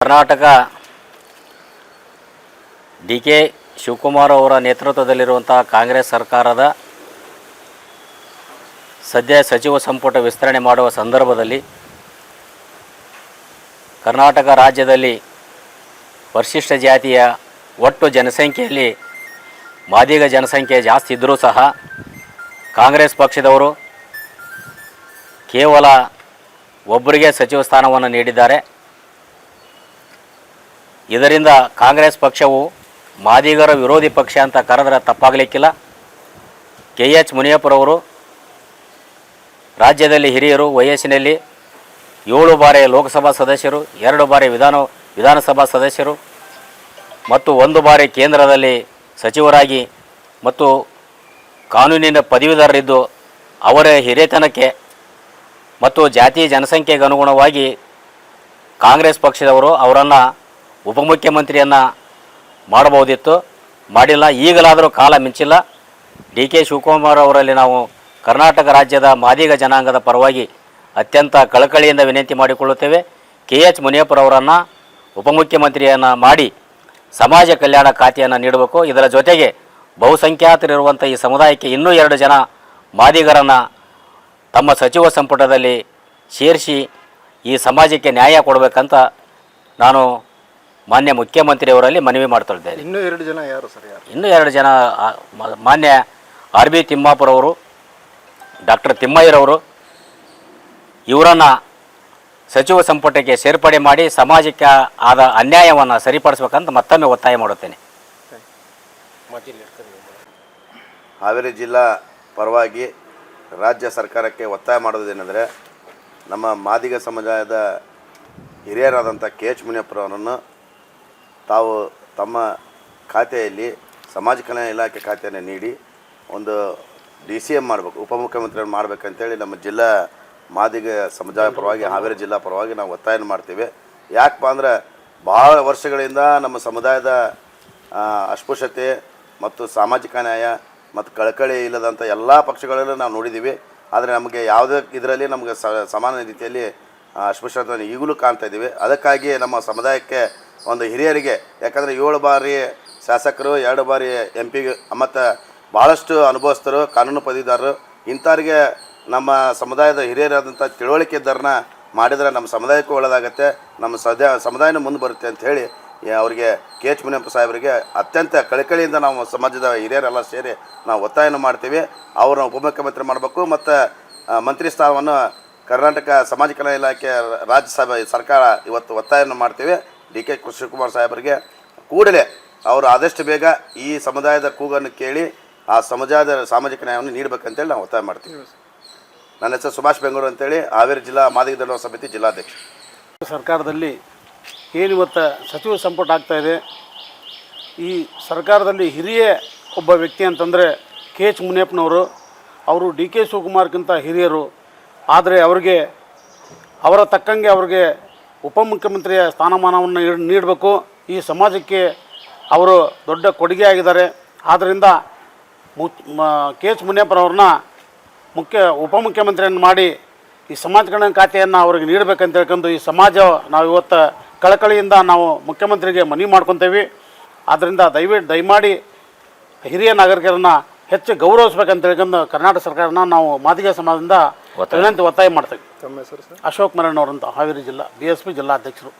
ಕರ್ನಾಟಕ ಡಿ.ಕೆ. ಶಿವಕುಮಾರ್ ಅವರ ನೇತೃತ್ವದಲ್ಲಿರುವಂಥ ಕಾಂಗ್ರೆಸ್ ಸರ್ಕಾರದ ಸದ್ಯ ಸಚಿವ ಸಂಪುಟ ವಿಸ್ತರಣೆ ಮಾಡುವ ಸಂದರ್ಭದಲ್ಲಿ ಕರ್ನಾಟಕ ರಾಜ್ಯದಲ್ಲಿ ಪರಿಶಿಷ್ಟ ಜಾತಿಯ ಒಟ್ಟು ಜನಸಂಖ್ಯೆಯಲ್ಲಿ ಮಾದಿಗ ಜನಸಂಖ್ಯೆ ಜಾಸ್ತಿ ಇದ್ದರೂ ಸಹ ಕಾಂಗ್ರೆಸ್ ಪಕ್ಷದವರು ಕೇವಲ ಒಬ್ಬರಿಗೆ ಸಚಿವ ಸ್ಥಾನವನ್ನು ನೀಡಿದ್ದಾರೆ. ಇದರಿಂದ ಕಾಂಗ್ರೆಸ್ ಪಕ್ಷವು ಮಾದಿಗರ ವಿರೋಧಿ ಪಕ್ಷ ಅಂತ ಕರೆದರೆ ತಪ್ಪಾಗಲಿಕ್ಕಿಲ್ಲ. ಕೆ.ಎಚ್. ಮುನಿಯಪ್ಪರವರು ರಾಜ್ಯದಲ್ಲಿ ಹಿರಿಯರು, ವಯಸ್ಸಿನಲ್ಲಿ 7 ಬಾರಿ ಲೋಕಸಭಾ ಸದಸ್ಯರು, 2 ಬಾರಿ ವಿಧಾನಸಭಾ ಸದಸ್ಯರು ಮತ್ತು 1 ಬಾರಿ ಕೇಂದ್ರದಲ್ಲಿ ಸಚಿವರಾಗಿ ಮತ್ತು ಕಾನೂನಿನ ಪದವೀಧರರಿದ್ದು ಅವರ ಹಿರಿಯತನಕ್ಕೆ ಮತ್ತು ಜಾತಿ ಜನಸಂಖ್ಯೆಗೆ ಅನುಗುಣವಾಗಿ ಕಾಂಗ್ರೆಸ್ ಪಕ್ಷದವರು ಅವರನ್ನು ಉಪಮುಖ್ಯಮಂತ್ರಿಯನ್ನು ಮಾಡಬಹುದಿತ್ತು, ಮಾಡಿಲ್ಲ. ಈಗಲಾದರೂ ಕಾಲ ಮಿಂಚಿಲ್ಲ. ಡಿ.ಕೆ. ಶಿವಕುಮಾರ್ ಅವರಲ್ಲಿ ನಾವು ಕರ್ನಾಟಕ ರಾಜ್ಯದ ಮಾದಿಗ ಜನಾಂಗದ ಪರವಾಗಿ ಅತ್ಯಂತ ಕಳಕಳಿಯಿಂದ ವಿನಂತಿ ಮಾಡಿಕೊಳ್ಳುತ್ತೇವೆ. ಕೆ.ಎಚ್. ಮುನಿಯಪ್ಪರವರನ್ನು ಉಪಮುಖ್ಯಮಂತ್ರಿಯನ್ನು ಮಾಡಿ ಸಮಾಜ ಕಲ್ಯಾಣ ಖಾತೆಯನ್ನು ನೀಡಬೇಕು. ಇದರ ಜೊತೆಗೆ ಬಹುಸಂಖ್ಯಾತರಿರುವಂಥ ಈ ಸಮುದಾಯಕ್ಕೆ ಇನ್ನೂ 2 ಜನ ಮಾದಿಗರನ್ನು ತಮ್ಮ ಸಚಿವ ಸಂಪುಟದಲ್ಲಿ ಸೇರಿಸಿ ಈ ಸಮಾಜಕ್ಕೆ ನ್ಯಾಯ ಕೊಡಬೇಕಂತ ನಾನು ಮಾನ್ಯ ಮುಖ್ಯಮಂತ್ರಿಯವರಲ್ಲಿ ಮನವಿ ಮಾಡ್ತಿದ್ದೇನೆ. ಇನ್ನೂ 2 ಜನ ಯಾರು ಸರ್? ಇನ್ನೂ 2 ಜನ ಮಾನ್ಯ ಆರ್.ಬಿ. ತಿಮ್ಮಾಪುರವರು, ಡಾಕ್ಟರ್ ತಿಮ್ಮಯ್ಯರವರು ಇವರನ್ನು ಸಚಿವ ಸಂಪುಟಕ್ಕೆ ಸೇರ್ಪಡೆ ಮಾಡಿ ಸಮಾಜಕ್ಕೆ ಆದ ಅನ್ಯಾಯವನ್ನು ಸರಿಪಡಿಸಬೇಕಂತ ಮತ್ತೊಮ್ಮೆ ಒತ್ತಾಯ ಮಾಡುತ್ತೇನೆ. ಹಾವೇರಿ ಜಿಲ್ಲಾ ಪರವಾಗಿ ರಾಜ್ಯ ಸರ್ಕಾರಕ್ಕೆ ಒತ್ತಾಯ ಮಾಡೋದೇನೆಂದರೆ, ನಮ್ಮ ಮಾದಿಗ ಸಮುದಾಯದ ಹಿರಿಯರಾದಂಥ ಕೆ.ಎಚ್. ಮುನಿಯಪ್ಪರವರನ್ನು ತಾವು ತಮ್ಮ ಖಾತೆಯಲ್ಲಿ ಸಮಾಜ ಕಲ್ಯಾಣ ಇಲಾಖೆ ಖಾತೆಯನ್ನು ನೀಡಿ ಒಂದು DCM ಮಾಡಬೇಕು, ಉಪಮುಖ್ಯಮಂತ್ರಿಯನ್ನು ಮಾಡಬೇಕಂತೇಳಿ ನಮ್ಮ ಜಿಲ್ಲಾ ಮಾದಿಗ ಸಮುದಾಯ ಪರವಾಗಿ ಹಾವೇರಿ ಜಿಲ್ಲಾ ಪರವಾಗಿ ನಾವು ಒತ್ತಾಯ ಮಾಡ್ತೀವಿ. ಯಾಕಪ್ಪ ಅಂದ್ರೆ ಭಾಳ ವರ್ಷಗಳಿಂದ ನಮ್ಮ ಸಮುದಾಯದ ಅಸ್ಪೃಶ್ಯತೆ ಮತ್ತು ಸಾಮಾಜಿಕ ನ್ಯಾಯ ಮತ್ತು ಕಳಕಳಿ ಇಲ್ಲದಂಥ ಎಲ್ಲ ಪಕ್ಷಗಳಲ್ಲೂ ನಾವು ನೋಡಿದ್ದೀವಿ. ಆದರೆ ನಮಗೆ ಯಾವುದೇ ಇದರಲ್ಲಿ ನಮಗೆ ಸಮಾನ ರೀತಿಯಲ್ಲಿ ಅಸ್ಪೃಶ್ಯತೆಯನ್ನು ಈಗಲೂ ಕಾಣ್ತಾ ಇದ್ದೀವಿ. ಅದಕ್ಕಾಗಿ ನಮ್ಮ ಸಮುದಾಯಕ್ಕೆ ಒಂದು ಹಿರಿಯರಿಗೆ, ಯಾಕಂದರೆ 7 ಬಾರಿ ಶಾಸಕರು, 2 ಬಾರಿ MP ಮತ್ತು ಭಾಳಷ್ಟು ಅನುಭವಸ್ಥರು, ಕಾನೂನು ಪದವೀಧರರು, ಇಂಥವ್ರಿಗೆ ನಮ್ಮ ಸಮುದಾಯದ ಹಿರಿಯರಾದಂಥ ತಿಳುವಳಿಕೆ ಇದ್ದರನ್ನ ಮಾಡಿದರೆ ನಮ್ಮ ಸಮುದಾಯಕ್ಕೂ ಒಳ್ಳೆಯದಾಗತ್ತೆ, ನಮ್ಮ ಸಮುದಾಯನೂ ಮುಂದೆ ಬರುತ್ತೆ ಅಂಥೇಳಿ ಅವರಿಗೆ ಕೆ.ಎಚ್. ಮುನಿಯಪ್ಪ ಸಾಹೇಬರಿಗೆ ಅತ್ಯಂತ ಕಳಕಳಿಯಿಂದ ನಾವು ಸಮಾಜದ ಹಿರಿಯರೆಲ್ಲ ಸೇರಿ ನಾವು ಒತ್ತಾಯನ ಮಾಡ್ತೀವಿ. ಅವ್ರನ್ನ ಉಪಮುಖ್ಯಮಂತ್ರಿ ಮಾಡಬೇಕು ಮತ್ತು ಮಂತ್ರಿ ಸ್ಥಾನವನ್ನು ಕರ್ನಾಟಕ ಸಮಾಜ ಕಲ್ಯಾಣ ಇಲಾಖೆ ರಾಜ್ಯಸಭೆ ಸರ್ಕಾರ ಇವತ್ತು ಒತ್ತಾಯನ ಮಾಡ್ತೀವಿ. ಡಿ.ಕೆ. ಶಿವಕುಮಾರ್ ಸಾಹೇಬರಿಗೆ ಕೂಡಲೇ ಅವರು ಆದಷ್ಟು ಬೇಗ ಈ ಸಮುದಾಯದ ಕೂಗನ್ನು ಕೇಳಿ ಆ ಸಮುದಾಯದ ಸಾಮಾಜಿಕ ನ್ಯಾಯವನ್ನು ನೀಡಬೇಕಂತೇಳಿ ನಾವು ಒತ್ತಾಯ ಮಾಡ್ತೀವಿ. ನನ್ನ ಹೆಸರು ಸುಭಾಷ್ ಬೆಂಗಳೂರು ಅಂತೇಳಿ, ಹಾವೇರಿ ಜಿಲ್ಲಾ ಮಾದಿಗ ಧರ್ಮ ಸಮಿತಿ ಜಿಲ್ಲಾಧ್ಯಕ್ಷ. ಸರ್ಕಾರದಲ್ಲಿ ಏನಿವತ್ತು ಸಚಿವ ಸಂಪುಟ ಆಗ್ತಾಯಿದೆ, ಈ ಸರ್ಕಾರದಲ್ಲಿ ಹಿರಿಯ ಒಬ್ಬ ವ್ಯಕ್ತಿ ಅಂತಂದರೆ ಕೆ.ಎಚ್. ಮುನಿಯಪ್ಪನವರು. ಅವರು ಡಿ.ಕೆ. ಶಿವಕುಮಾರ್ಗಿಂತ ಹಿರಿಯರು. ಆದರೆ ಅವರಿಗೆ ಅವರ ತಕ್ಕಂಗೆ ಅವ್ರಿಗೆ ಉಪಮುಖ್ಯಮಂತ್ರಿಯ ಸ್ಥಾನಮಾನವನ್ನು ನೀಡಬೇಕು. ಈ ಸಮಾಜಕ್ಕೆ ಅವರು ದೊಡ್ಡ ಕೊಡುಗೆ ಆಗಿದ್ದಾರೆ. ಆದ್ದರಿಂದ ಕೆ.ಎಚ್. ಮುನಿಯಪ್ಪನವ್ರನ್ನ ಉಪಮುಖ್ಯಮಂತ್ರಿಯನ್ನು ಮಾಡಿ ಈ ಸಮಾಜ ಕಲ್ಯಾಣ ಖಾತೆಯನ್ನು ಅವ್ರಿಗೆ ನೀಡಬೇಕಂತ ಹೇಳ್ಕೊಂಡು ಈ ಸಮಾಜ ನಾವು ಇವತ್ತು ಕಳಕಳಿಯಿಂದ ನಾವು ಮುಖ್ಯಮಂತ್ರಿಗೆ ಮನವಿ ಮಾಡ್ಕೊತೇವೆ. ಆದ್ದರಿಂದ ದಯಮಾಡಿ ಹಿರಿಯ ನಾಗರಿಕರನ್ನು ಹೆಚ್ಚು ಗೌರವಿಸ್ಬೇಕಂತ ಹೇಳ್ಕೊಂಡು ಕರ್ನಾಟಕ ಸರ್ಕಾರನ ನಾವು ಮಾದಿಗ ಸಮಾಜದಿಂದ ವಿನಂತಿ ಒತ್ತಾಯ ಮಾಡ್ತೇವೆ. ತಮ್ಮ ಹೆಸರು ಸರ್? ಅಶೋಕ್ ಮರಣ್ಣವರಂತ, ಹಾವೇರಿ ಜಿಲ್ಲಾ BSP ಜಿಲ್ಲಾಧ್ಯಕ್ಷರು.